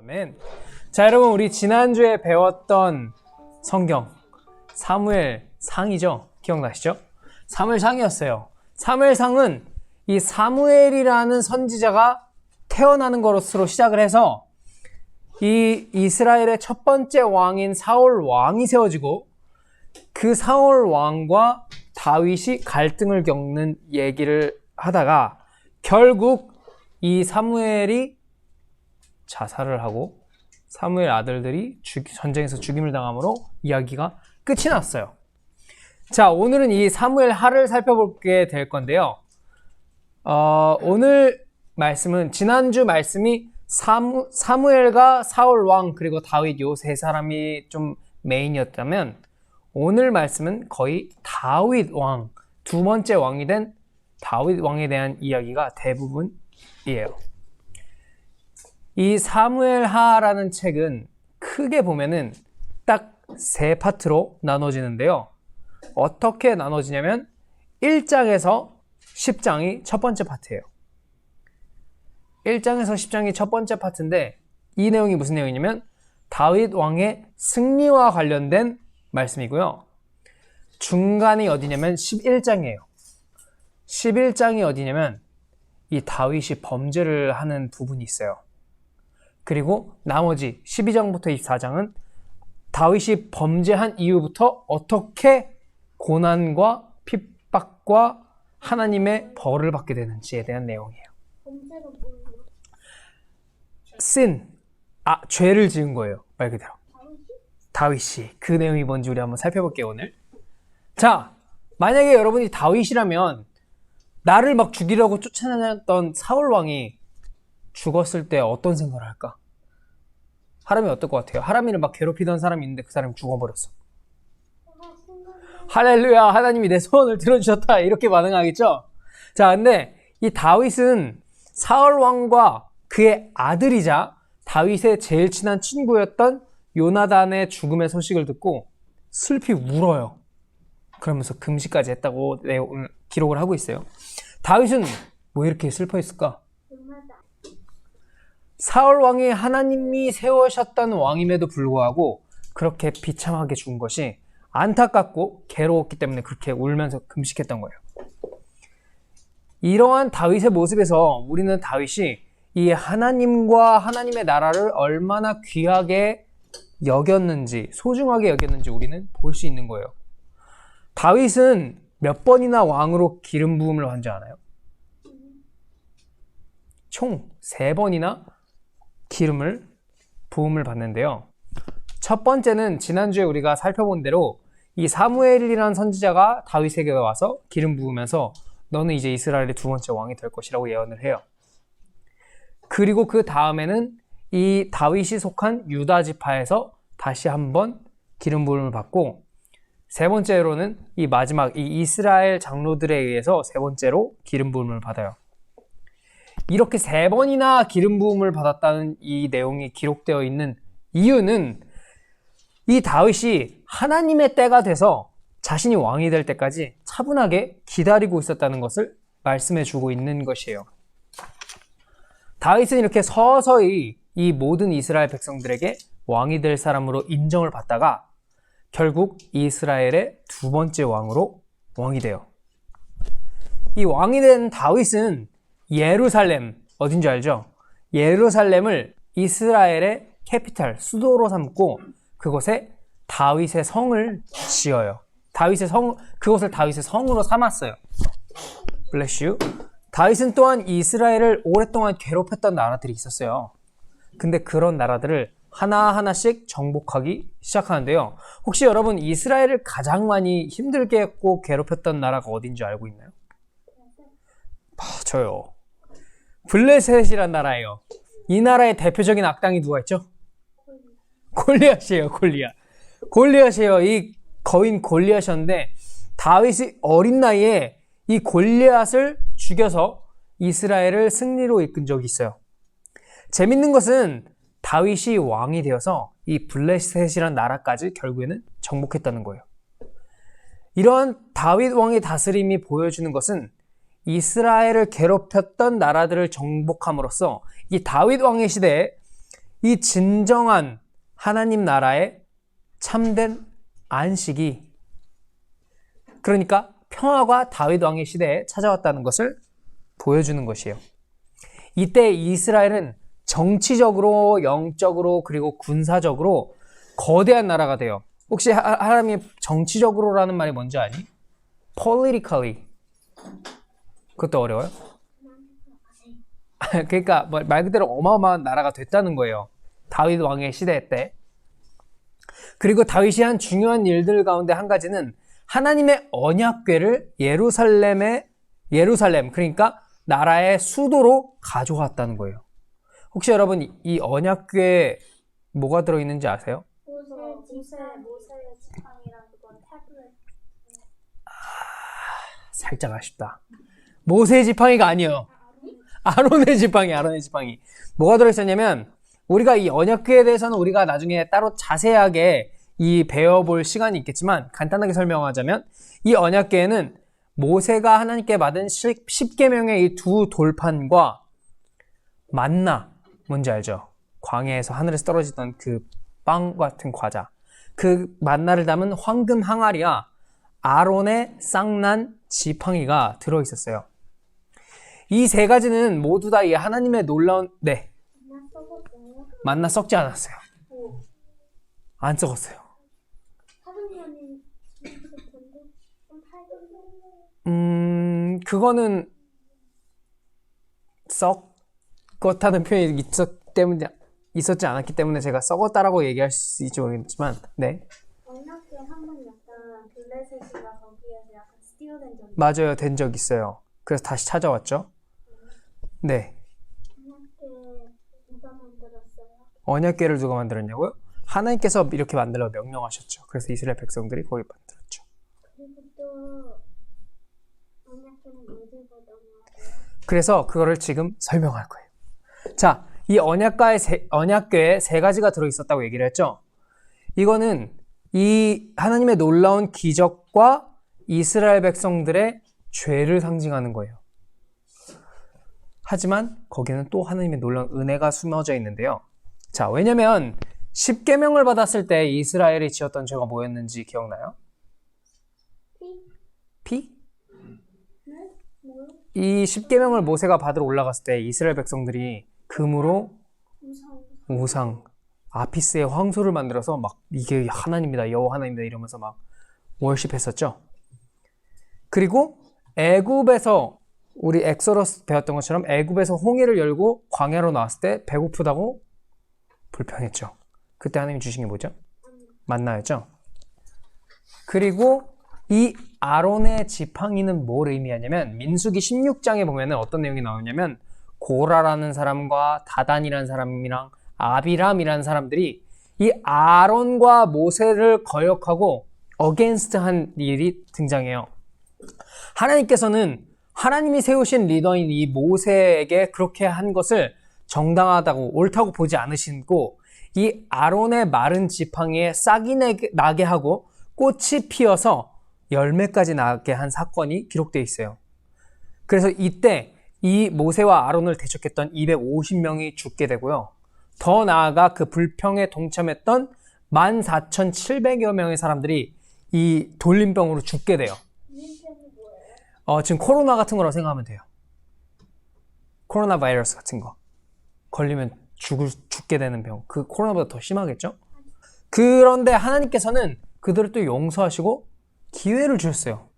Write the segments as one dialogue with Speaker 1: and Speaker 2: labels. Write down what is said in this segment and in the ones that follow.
Speaker 1: 아멘. 자, 여러분, 우리 지난주에 배웠던 성경 사무엘상이죠? 기억나시죠? 사무엘상이었어요. 사무엘상은 이 사무엘이라는 선지자가 태어나는 것으로 시작을 해서 이 이스라엘의 첫 번째 왕인 사울 왕이 세워지고 그 사울 왕과 다윗이 갈등을 겪는 얘기를 하다가 결국 이 사무엘이 자살을 하고 사무엘 아들들이 전쟁에서 죽임을 당함으로 이야기가 끝이 났어요. 자, 오늘은 이 사무엘 하를 살펴보게 될 건데요. 오늘 말씀은 지난주 말씀이 사무엘과 사울 왕 그리고 다윗 요 세 사람이 좀 메인이었다면 오늘 말씀은 거의 다윗 왕, 두 번째 왕이 된 다윗 왕에 대한 이야기가 대부분이에요. 이 사무엘하라는 책은 크게 보면은 딱 세 파트로 나눠지는데요. 어떻게 나눠지냐면 1장에서 10장이 첫 번째 파트예요. 1장에서 10장이 첫 번째 파트인데 이 내용이 무슨 내용이냐면 다윗 왕의 승리와 관련된 말씀이고요. 중간이 어디냐면 11장이에요. 11장이 어디냐면 이 다윗이 범죄를 하는 부분이 있어요. 그리고 나머지 12장부터 24장은 다윗이 범죄한 이후부터 어떻게 고난과 핍박과 하나님의 벌을 받게 되는지에 대한 내용이에요. 죄를 지은 거예요. 말 그대로. 다윗이. 그 내용이 뭔지 우리 한번 살펴볼게요, 오늘. 자, 만약에 여러분이 다윗이라면 나를 막 죽이려고 쫓아다녔던 사울 왕이 죽었을 때 어떤 생각을 할까? 하람이 어떨 것 같아요? 하람이를 막 괴롭히던 사람이 있는데 그 사람이 죽어버렸어. 할렐루야, 하나님이 내 소원을 들어주셨다, 이렇게 반응하겠죠? 자, 근데 이 다윗은 사울 왕과 그의 아들이자 다윗의 제일 친한 친구였던 요나단의 죽음의 소식을 듣고 슬피 울어요. 그러면서 금식까지 했다고 오늘 기록을 하고 있어요. 다윗은 왜 이렇게 슬퍼했을까? 사울 왕이 하나님이 세우셨던 왕임에도 불구하고 그렇게 비참하게 죽은 것이 안타깝고 괴로웠기 때문에 그렇게 울면서 금식했던 거예요. 이러한 다윗의 모습에서 우리는 다윗이 이 하나님과 하나님의 나라를 얼마나 귀하게 여겼는지, 소중하게 여겼는지 우리는 볼 수 있는 거예요. 다윗은 몇 번이나 왕으로 기름 부음을 받지 않아요? 총 3번이나 부음을 받는데요. 첫 번째는 지난주에 우리가 살펴본 대로 이 사무엘이라는 선지자가 다윗에게 와서 기름 부으면서 너는 이제 이스라엘의 두 번째 왕이 될 것이라고 예언을 해요. 그리고 그 다음에는 이 다윗이 속한 유다 지파에서 다시 한번 기름 부음을 받고 세 번째로는 이 마지막 이 이스라엘 장로들에 의해서 세 번째로 기름 부음을 받아요. 이렇게 3번이나 기름 부음을 받았다는 이 내용이 기록되어 있는 이유는 이 다윗이 하나님의 때가 돼서 자신이 왕이 될 때까지 차분하게 기다리고 있었다는 것을 말씀해 주고 있는 것이에요. 다윗은 이렇게 서서히 이 모든 이스라엘 백성들에게 왕이 될 사람으로 인정을 받다가 결국 이스라엘의 두 번째 왕으로 왕이 돼요. 이 왕이 된 다윗은 예루살렘, 어딘지 알죠? 예루살렘을 이스라엘의 캐피탈, 수도로 삼고 그곳에 다윗의 성을 지어요. 그곳을 다윗의 성으로 삼았어요. Bless you. 다윗은 또한 이스라엘을 오랫동안 괴롭혔던 나라들이 있었어요. 근데 그런 나라들을 하나하나씩 정복하기 시작하는데요. 혹시 여러분 이스라엘을 가장 많이 힘들게 했고 괴롭혔던 나라가 어딘지 알고 있나요? 저요. 블레셋이란 나라예요. 이 나라의 대표적인 악당이 누가 있죠? 골리앗이에요. 골리앗이에요. 이 거인 골리앗이었는데 다윗이 어린 나이에 이 골리앗을 죽여서 이스라엘을 승리로 이끈 적이 있어요. 재밌는 것은 다윗이 왕이 되어서 이 블레셋이란 나라까지 결국에는 정복했다는 거예요. 이러한 다윗 왕의 다스림이 보여주는 것은 이스라엘을 괴롭혔던 나라들을 정복함으로써 이 다윗 왕의 시대에 이 진정한 하나님 나라의 참된 안식이, 그러니까 평화가 다윗 왕의 시대에 찾아왔다는 것을 보여주는 것이에요. 이때 이스라엘은 정치적으로, 영적으로, 그리고 군사적으로 거대한 나라가 돼요. 혹시 하람이 정치적으로라는 말이 뭔지 아니? politically. 그것도 어려워요? 그러니까 말 그대로 어마어마한 나라가 됐다는 거예요. 다윗 왕의 시대 때. 그리고 다윗이 한 중요한 일들 가운데 한 가지는 하나님의 언약궤를 예루살렘, 그러니까 나라의 수도로 가져왔다는 거예요. 혹시 여러분 이 언약궤에 뭐가 들어있는지 아세요?
Speaker 2: 모세의 지팡이랑 그건 태블릿.
Speaker 1: 살짝 아쉽다. 모세의 지팡이가 아니에요. 아론의 지팡이. 뭐가 들어있었냐면, 우리가 이 언약궤에 대해서는 우리가 나중에 따로 자세하게 배워볼 시간이 있겠지만, 간단하게 설명하자면, 이 언약궤에는 모세가 하나님께 받은 10계명의 이 두 돌판과 만나, 뭔지 알죠? 광야에서 하늘에서 떨어지던 그 빵 같은 과자, 그 만나를 담은 황금 항아리와 아론의 쌍난 지팡이가 들어있었어요. 이 세 가지는 모두 다 이 하나님의 놀라운, 만나 썩지 않았어요. 안 썩었어요. 그거는 썩었다는 표현이 있었지 않았기 때문에 제가 썩었다라고 얘기할 수 있을지 모르겠지만, 네.
Speaker 2: 언약궤 한번 약간 블레셋이가 거기에서 약간 스티어된 적이
Speaker 1: 맞아요. 된 적 있어요. 그래서 다시 찾아왔죠. 네.
Speaker 2: 언약궤 누가 만들었어요?
Speaker 1: 언약궤를 누가 만들었냐고요? 하나님께서 이렇게 만들어 명령하셨죠. 그래서 이스라엘 백성들이 거기 만들었죠.
Speaker 2: 그리고 또 언약궤는 어디서 나와요?
Speaker 1: 그래서 그거를 지금 설명할 거예요. 자, 이 언약궤에 세 가지가 들어있었다고 얘기를 했죠. 이거는 이 하나님의 놀라운 기적과 이스라엘 백성들의 죄를 상징하는 거예요. 하지만 거기는 또 하나님의 놀라운 은혜가 숨어져 있는데요. 자, 왜냐면 10계명을 받았을 때 이스라엘이 지었던 죄가 뭐였는지 기억나요? 피?
Speaker 2: 네? 뭐요?
Speaker 1: 이 10계명을 모세가 받으러 올라갔을 때 이스라엘 백성들이 금으로 우상, 아피스의 황소를 만들어서 막 이게 하나님이다, 여호와 하나님이다 이러면서 막 월십했었죠. 그리고 애굽에서 우리 엑소더스 배웠던 것처럼 애굽에서 홍해를 열고 광야로 나왔을 때 배고프다고 불평했죠. 그때 하나님이 주신 게 뭐죠? 만나였죠. 그리고 이 아론의 지팡이는 뭘 의미하냐면, 민수기 16장에 보면은 어떤 내용이 나오냐면, 고라라는 사람과 다단이라는 사람이랑 아비람이라는 사람들이 이 아론과 모세를 거역하고 어게인스트 한 일이 등장해요. 하나님께서는 하나님이 세우신 리더인 이 모세에게 그렇게 한 것을 정당하다고 옳다고 보지 않으시고, 이 아론의 마른 지팡이에 싹이 나게 하고 꽃이 피어서 열매까지 나게 한 사건이 기록되어 있어요. 그래서 이때 이 모세와 아론을 대적했던 250명이 죽게 되고요. 더 나아가 그 불평에 동참했던 14,700여 명의 사람들이 이 돌림병으로 죽게 돼요. 지금 코로나 같은 거라고 생각하면 돼요. 코로나 바이러스 같은 거. 걸리면 죽게 되는 병. 그 코로나보다 더 심하겠죠? 그런데 하나님께서는 그들을 또 용서하시고 기회를 주셨어요.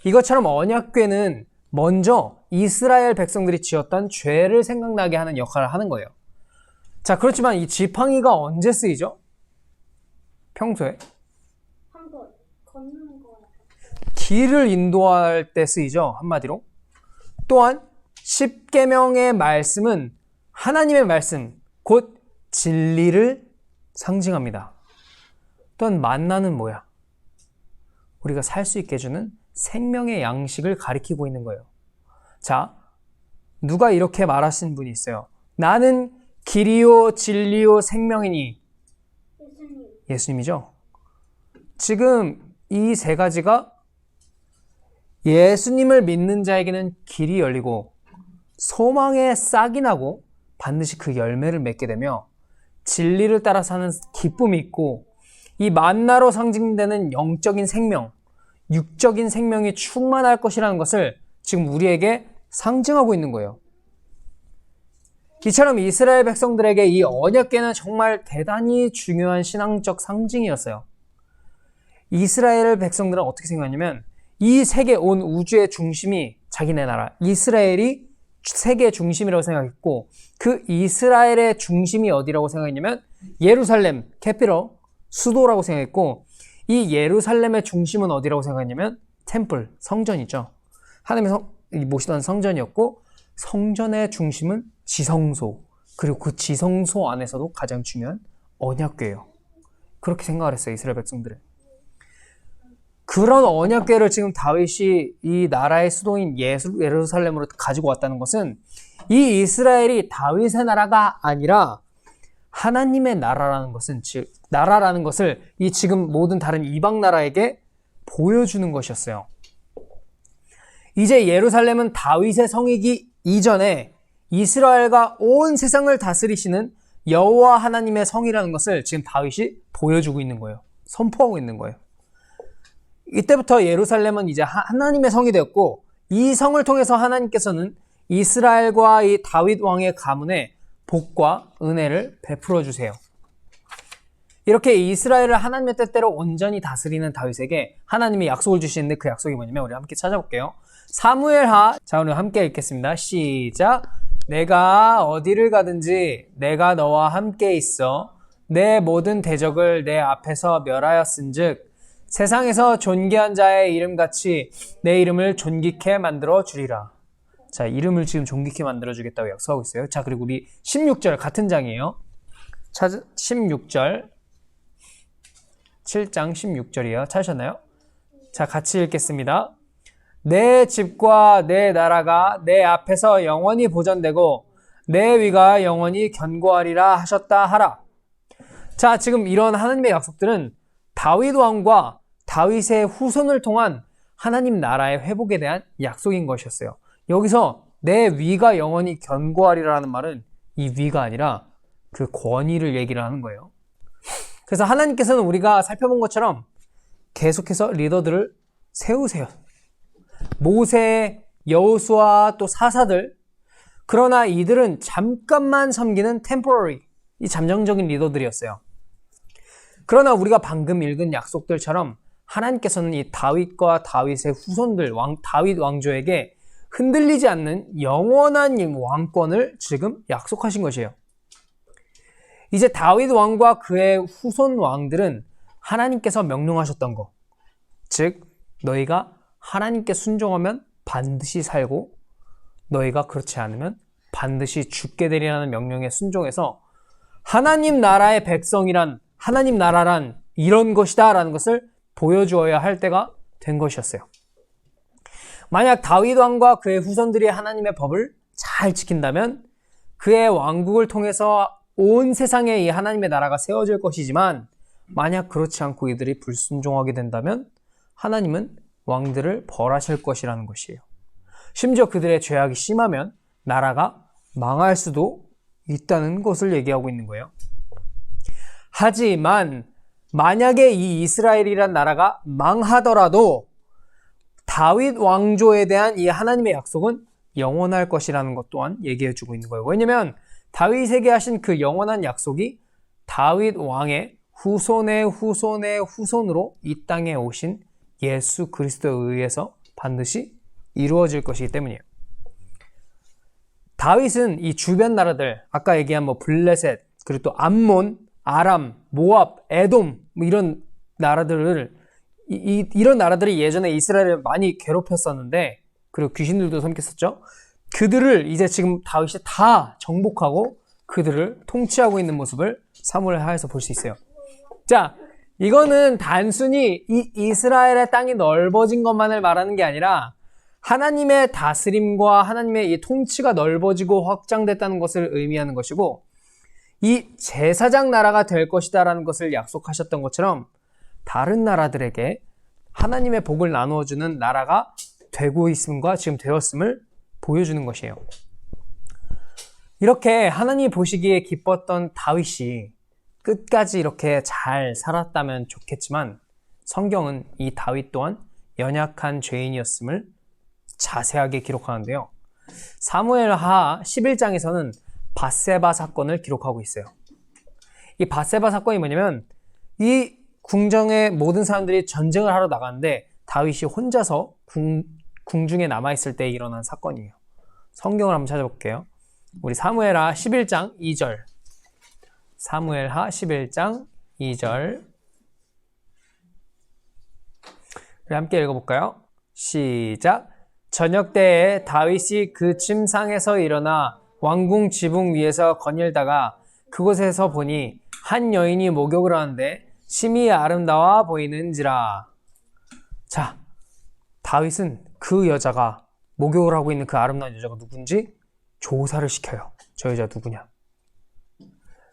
Speaker 1: 이것처럼 언약궤는 먼저 이스라엘 백성들이 지었던 죄를 생각나게 하는 역할을 하는 거예요. 자, 그렇지만 이 지팡이가 언제 쓰이죠? 평소에?
Speaker 2: 한번 걷는 거.
Speaker 1: 길을 인도할 때 쓰이죠. 한마디로. 또한 10계명의 말씀은 하나님의 말씀, 곧 진리를 상징합니다. 또한 만나는 뭐야? 우리가 살 수 있게 해주는 생명의 양식을 가리키고 있는 거예요. 자, 누가 이렇게 말하신 분이 있어요. 나는 길이요 진리요 생명이니. 예수님이죠. 지금 이 세 가지가 예수님을 믿는 자에게는 길이 열리고 소망의 싹이 나고 반드시 그 열매를 맺게 되며, 진리를 따라 사는 기쁨이 있고 이 만나로 상징되는 영적인 생명, 육적인 생명이 충만할 것이라는 것을 지금 우리에게 상징하고 있는 거예요. 이처럼 이스라엘 백성들에게 이 언약궤는 정말 대단히 중요한 신앙적 상징이었어요. 이스라엘 백성들은 어떻게 생각하냐면 이 세계 온 우주의 중심이 자기네 나라 이스라엘이 세계의 중심이라고 생각했고 그 이스라엘의 중심이 어디라고 생각했냐면 예루살렘, 캐피럴, 수도라고 생각했고 이 예루살렘의 중심은 어디라고 생각했냐면 템플, 성전이죠. 하나님의 모시던 성전이었고 성전의 중심은 지성소, 그리고 그 지성소 안에서도 가장 중요한 언약궤예요. 그렇게 생각을 했어요, 이스라엘 백성들은. 그런 언약궤를 지금 다윗이 이 나라의 수도인 예루살렘으로 가지고 왔다는 것은 이 이스라엘이 다윗의 나라가 아니라 하나님의 나라라는 것은, 즉 나라라는 것을 이 지금 모든 다른 이방 나라에게 보여주는 것이었어요. 이제 예루살렘은 다윗의 성이기 이전에 이스라엘과 온 세상을 다스리시는 여호와 하나님의 성이라는 것을 지금 다윗이 보여주고 있는 거예요. 선포하고 있는 거예요. 이때부터 예루살렘은 이제 하나님의 성이 되었고 이 성을 통해서 하나님께서는 이스라엘과 이 다윗 왕의 가문에 복과 은혜를 베풀어 주세요. 이렇게 이스라엘을 하나님의 뜻대로 온전히 다스리는 다윗에게 하나님이 약속을 주시는데 그 약속이 뭐냐면 우리 함께 찾아볼게요. 사무엘하. 자, 오늘 함께 읽겠습니다. 시작. 내가 어디를 가든지 내가 너와 함께 있어 내 모든 대적을 내 앞에서 멸하였은즉 세상에서 존귀한 자의 이름같이 내 이름을 존귀케 만들어 주리라. 자, 이름을 지금 존귀케 만들어 주겠다고 약속하고 있어요. 자, 그리고 우리 16절 같은 장이에요. 16절 7장 16절이에요. 찾으셨나요? 자, 같이 읽겠습니다. 내 집과 내 나라가 내 앞에서 영원히 보존되고 내 위가 영원히 견고하리라 하셨다 하라. 자, 지금 이런 하나님의 약속들은 다윗 왕과 다윗의 후손을 통한 하나님 나라의 회복에 대한 약속인 것이었어요. 여기서 내 위가 영원히 견고하리라는 말은 이 위가 아니라 그 권위를 얘기를 하는 거예요. 그래서 하나님께서는 우리가 살펴본 것처럼 계속해서 리더들을 세우세요. 모세, 여호수아 또 사사들. 그러나 이들은 잠깐만 섬기는 temporary, 이 잠정적인 리더들이었어요. 그러나 우리가 방금 읽은 약속들처럼 하나님께서는 이 다윗과 다윗의 후손들, 다윗 왕조에게 흔들리지 않는 영원한 왕권을 지금 약속하신 것이에요. 이제 다윗 왕과 그의 후손 왕들은 하나님께서 명령하셨던 것, 즉 너희가 하나님께 순종하면 반드시 살고 너희가 그렇지 않으면 반드시 죽게 되리라는 명령에 순종해서 하나님 나라의 백성이란, 하나님 나라란 이런 것이다 라는 것을 보여주어야 할 때가 된 것이었어요. 만약 다윗 왕과 그의 후손들이 하나님의 법을 잘 지킨다면 그의 왕국을 통해서 온 세상에 이 하나님의 나라가 세워질 것이지만 만약 그렇지 않고 이들이 불순종하게 된다면 하나님은 왕들을 벌하실 것이라는 것이에요. 심지어 그들의 죄악이 심하면 나라가 망할 수도 있다는 것을 얘기하고 있는 거예요. 하지만 만약에 이 이스라엘이란 나라가 망하더라도 다윗 왕조에 대한 이 하나님의 약속은 영원할 것이라는 것 또한 얘기해주고 있는 거예요. 왜냐하면 다윗에게 하신 그 영원한 약속이 다윗 왕의 후손의 후손의 후손으로 이 땅에 오신 예수 그리스도에 의해서 반드시 이루어질 것이기 때문이에요. 다윗은 이 주변 나라들, 아까 얘기한 블레셋, 그리고 또 암몬, 아람, 모압, 에돔 이런 나라들을 이런 나라들이 예전에 이스라엘을 많이 괴롭혔었는데 그리고 귀신들도 섬겼었죠. 그들을 이제 지금 다윗이 다 정복하고 그들을 통치하고 있는 모습을 사무엘하에서 볼 수 있어요. 자, 이거는 단순히 이 이스라엘의 땅이 넓어진 것만을 말하는 게 아니라 하나님의 다스림과 하나님의 이 통치가 넓어지고 확장됐다는 것을 의미하는 것이고 이 제사장 나라가 될 것이다 라는 것을 약속하셨던 것처럼 다른 나라들에게 하나님의 복을 나누어주는 나라가 되고 있음과 지금 되었음을 보여주는 것이에요. 이렇게 하나님이 보시기에 기뻤던 다윗이 끝까지 이렇게 잘 살았다면 좋겠지만 성경은 이 다윗 또한 연약한 죄인이었음을 자세하게 기록하는데요. 사무엘하 11장에서는 밧세바 사건을 기록하고 있어요. 이 밧세바 사건이 뭐냐면 이 궁정의 모든 사람들이 전쟁을 하러 나갔는데 다윗이 혼자서 궁중에 남아있을 때 일어난 사건이에요. 성경을 한번 찾아볼게요. 우리 사무엘하 11장 2절. 사무엘하 11장 2절. 우리 함께 읽어볼까요? 시작. 저녁 때에 다윗이 그 침상에서 일어나 왕궁 지붕 위에서 거닐다가 그곳에서 보니 한 여인이 목욕을 하는데 심히 아름다워 보이는지라. 자, 다윗은 그 여자가 목욕을 하고 있는 그 아름다운 여자가 누군지 조사를 시켜요. 저 여자 누구냐?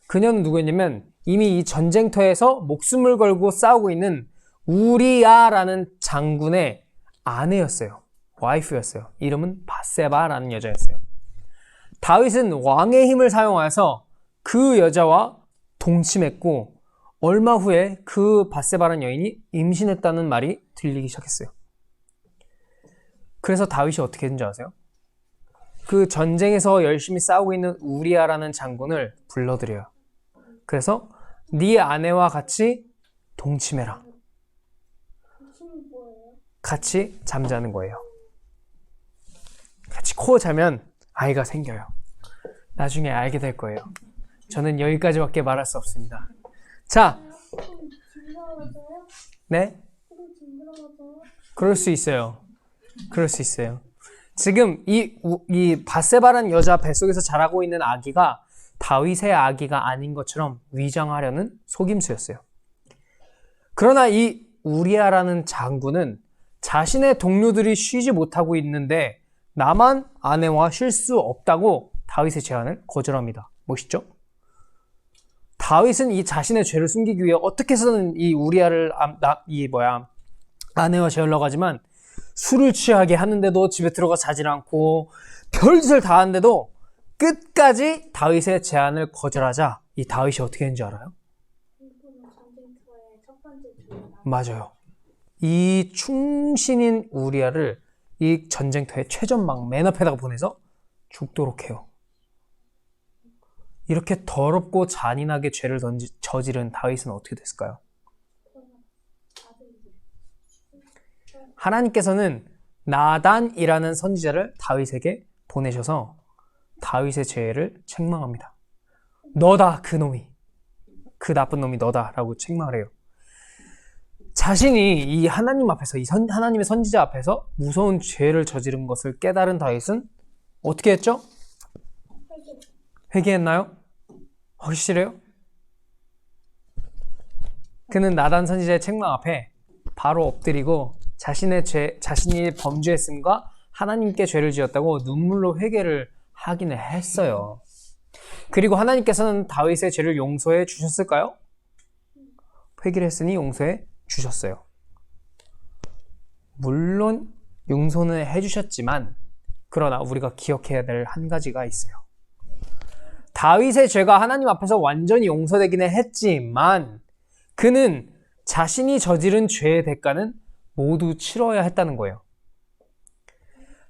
Speaker 1: 그녀는 누구였냐면 이미 이 전쟁터에서 목숨을 걸고 싸우고 있는 우리야라는 장군의 아내였어요. 와이프였어요. 이름은 밧세바라는 여자였어요. 다윗은 왕의 힘을 사용해서 그 여자와 동침했고 얼마 후에 그 밧세바라는 여인이 임신했다는 말이 들리기 시작했어요. 그래서 다윗이 어떻게 했는지 아세요? 그 전쟁에서 열심히 싸우고 있는 우리야라는 장군을 불러들여요. 그래서 네 아내와 같이 동침해라. 같이 잠자는 거예요. 같이 코 자면 아이가 생겨요. 나중에 알게 될 거예요. 저는 여기까지밖에 말할 수 없습니다. 자, 네? 그럴 수 있어요. 그럴 수 있어요. 지금 이 밧세바라는 여자 뱃속에서 자라고 있는 아기가 다윗의 아기가 아닌 것처럼 위장하려는 속임수였어요. 그러나 이 우리야라는 장군은 자신의 동료들이 쉬지 못하고 있는데 나만 아내와 쉴 수 없다고 다윗의 제안을 거절합니다. 멋있죠? 다윗은 이 자신의 죄를 숨기기 위해 어떻게 해서든 이 우리야를 아내와 재우려고 하지만 술을 취하게 하는데도 집에 들어가 자질 않고 별짓을 다 하는데도 끝까지 다윗의 제안을 거절하자 이 다윗이 어떻게 했는지 알아요? 맞아요. 이 충신인 우리야를 이 전쟁터의 최전방 맨 앞에다가 보내서 죽도록 해요. 이렇게 더럽고 잔인하게 죄를 저지른 다윗은 어떻게 됐을까요? 하나님께서는 나단이라는 선지자를 다윗에게 보내셔서 다윗의 죄를 책망합니다. 너다, 그 놈이. 그 나쁜 놈이 너다라고 책망을 해요. 자신이 이 하나님 앞에서, 하나님의 선지자 앞에서 무서운 죄를 저지른 것을 깨달은 다윗은 어떻게 했죠? 회개했나요? 확실해요? 그는 나단 선지자의 책망 앞에 바로 엎드리고 자신이 범죄했음과 하나님께 죄를 지었다고 눈물로 회개를 하기는 했어요. 그리고 하나님께서는 다윗의 죄를 용서해 주셨을까요? 회개를 했으니 용서해 주셨어요. 물론 용서는 해주셨지만 그러나 우리가 기억해야 될 한 가지가 있어요. 다윗의 죄가 하나님 앞에서 완전히 용서되기는 했지만 그는 자신이 저지른 죄의 대가는 모두 치러야 했다는 거예요.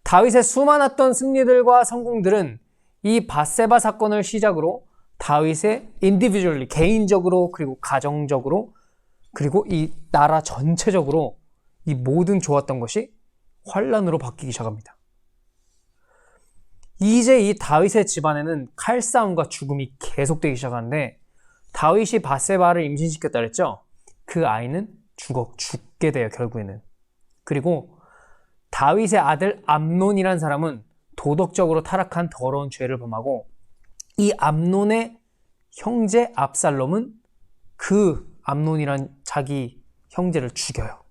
Speaker 1: 다윗의 수많았던 승리들과 성공들은 이 밧세바 사건을 시작으로 다윗의 individually, 개인적으로 그리고 가정적으로 그리고 이 나라 전체적으로 이 모든 좋았던 것이 환란으로 바뀌기 시작합니다. 이제 이 다윗의 집안에는 칼싸움과 죽음이 계속되기 시작하는데 다윗이 밧세바를 임신시켰다 그랬죠? 그 아이는 죽게 돼요, 결국에는. 그리고 다윗의 아들 암논이라는 사람은 도덕적으로 타락한 더러운 죄를 범하고 이 암논의 형제 압살롬은 그 암논이란 자기 형제를 죽여요.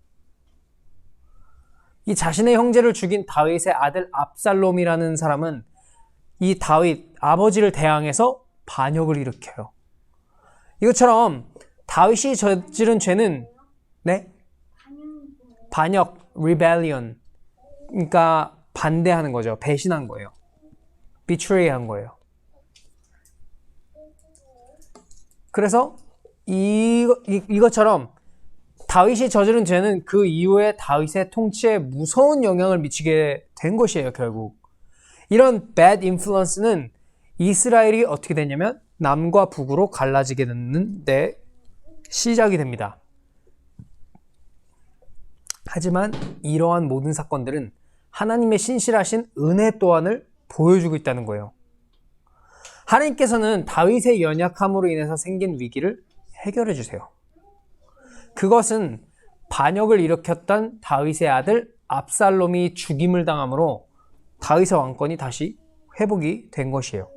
Speaker 1: 이 자신의 형제를 죽인 다윗의 아들 압살롬이라는 사람은 이 다윗 아버지를 대항해서 반역을 일으켜요. 이것처럼 다윗이 저지른 죄는 반역, rebellion, 그러니까 반대하는 거죠. 배신한 거예요. betray한 거예요. 그래서 이것처럼 다윗이 저지른 죄는 그 이후에 다윗의 통치에 무서운 영향을 미치게 된 것이에요, 결국. 이런 bad influence는 이스라엘이 어떻게 되냐면 남과 북으로 갈라지게 되는 데 시작이 됩니다. 하지만 이러한 모든 사건들은 하나님의 신실하신 은혜 또한을 보여주고 있다는 거예요. 하나님께서는 다윗의 연약함으로 인해서 생긴 위기를 해결해 주세요. 그것은 반역을 일으켰던 다윗의 아들 압살롬이 죽임을 당함으로 다윗의 왕권이 다시 회복이 된 것이에요.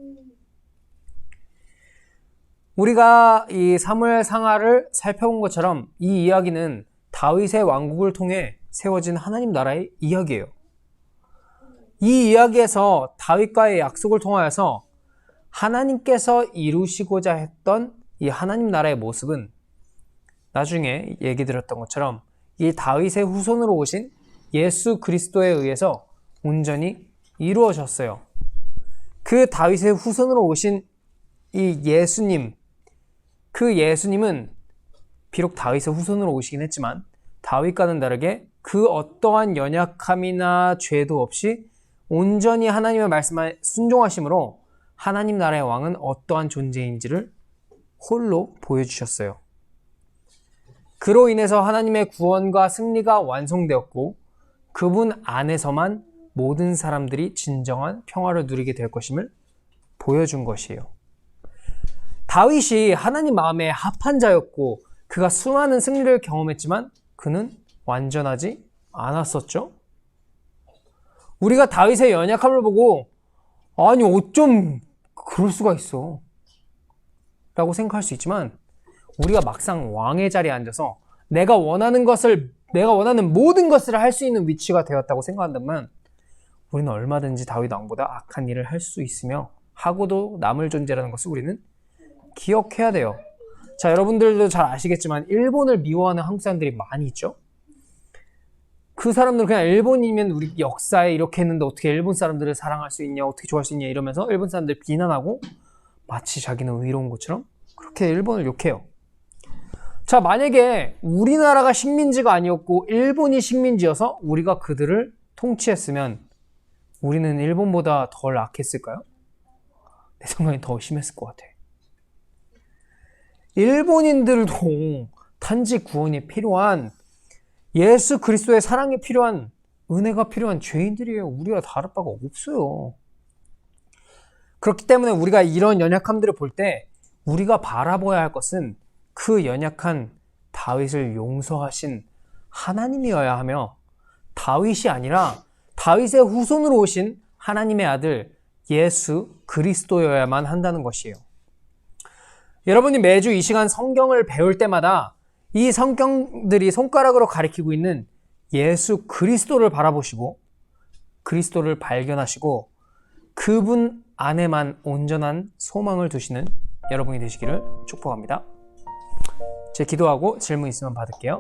Speaker 1: 우리가 이 사무엘 상하를 살펴본 것처럼 이 이야기는 다윗의 왕국을 통해 세워진 하나님 나라의 이야기예요. 이 이야기에서 다윗과의 약속을 통하여서 하나님께서 이루시고자 했던 이 하나님 나라의 모습은 나중에 얘기 드렸던 것처럼 이 다윗의 후손으로 오신 예수 그리스도에 의해서 온전히 이루어졌어요. 그 다윗의 후손으로 오신 이 예수님, 그 예수님은 비록 다윗의 후손으로 오시긴 했지만 다윗과는 다르게 그 어떠한 연약함이나 죄도 없이 온전히 하나님의 말씀에 순종하심으로 하나님 나라의 왕은 어떠한 존재인지를 홀로 보여주셨어요. 그로 인해서 하나님의 구원과 승리가 완성되었고 그분 안에서만 모든 사람들이 진정한 평화를 누리게 될 것임을 보여준 것이에요. 다윗이 하나님 마음에 합한 자였고 그가 수많은 승리를 경험했지만 그는 완전하지 않았었죠. 우리가 다윗의 연약함을 보고 아니 어쩜 그럴 수가 있어 라고 생각할 수 있지만 우리가 막상 왕의 자리에 앉아서 내가 원하는 모든 것을 할 수 있는 위치가 되었다고 생각한다면 우리는 얼마든지 다윗 왕보다 악한 일을 할 수 있으며 하고도 남을 존재라는 것을 우리는 기억해야 돼요. 자, 여러분들도 잘 아시겠지만 일본을 미워하는 한국 사람들이 많이 있죠. 그 사람들은 그냥 일본이면 우리 역사에 이렇게 했는데 어떻게 일본 사람들을 사랑할 수 있냐, 어떻게 좋아할 수 있냐 이러면서 일본 사람들 비난하고 마치 자기는 의로운 것처럼 그렇게 일본을 욕해요. 자, 만약에 우리나라가 식민지가 아니었고 일본이 식민지여서 우리가 그들을 통치했으면 우리는 일본보다 덜 악했을까요? 내 생각엔 더 심했을 것 같아. 일본인들도 단지 구원이 필요한 예수 그리스도의 사랑이 필요한 은혜가 필요한 죄인들이에요. 우리가 다를 바가 없어요. 그렇기 때문에 우리가 이런 연약함들을 볼 때 우리가 바라봐야 할 것은 그 연약한 다윗을 용서하신 하나님이어야 하며 다윗이 아니라 다윗의 후손으로 오신 하나님의 아들 예수 그리스도여야만 한다는 것이에요. 여러분이 매주 이 시간 성경을 배울 때마다 이 성경들이 손가락으로 가리키고 있는 예수 그리스도를 바라보시고 그리스도를 발견하시고 그분 안에만 온전한 소망을 두시는 여러분이 되시기를 축복합니다. 제 기도하고 질문 있으면 받을게요.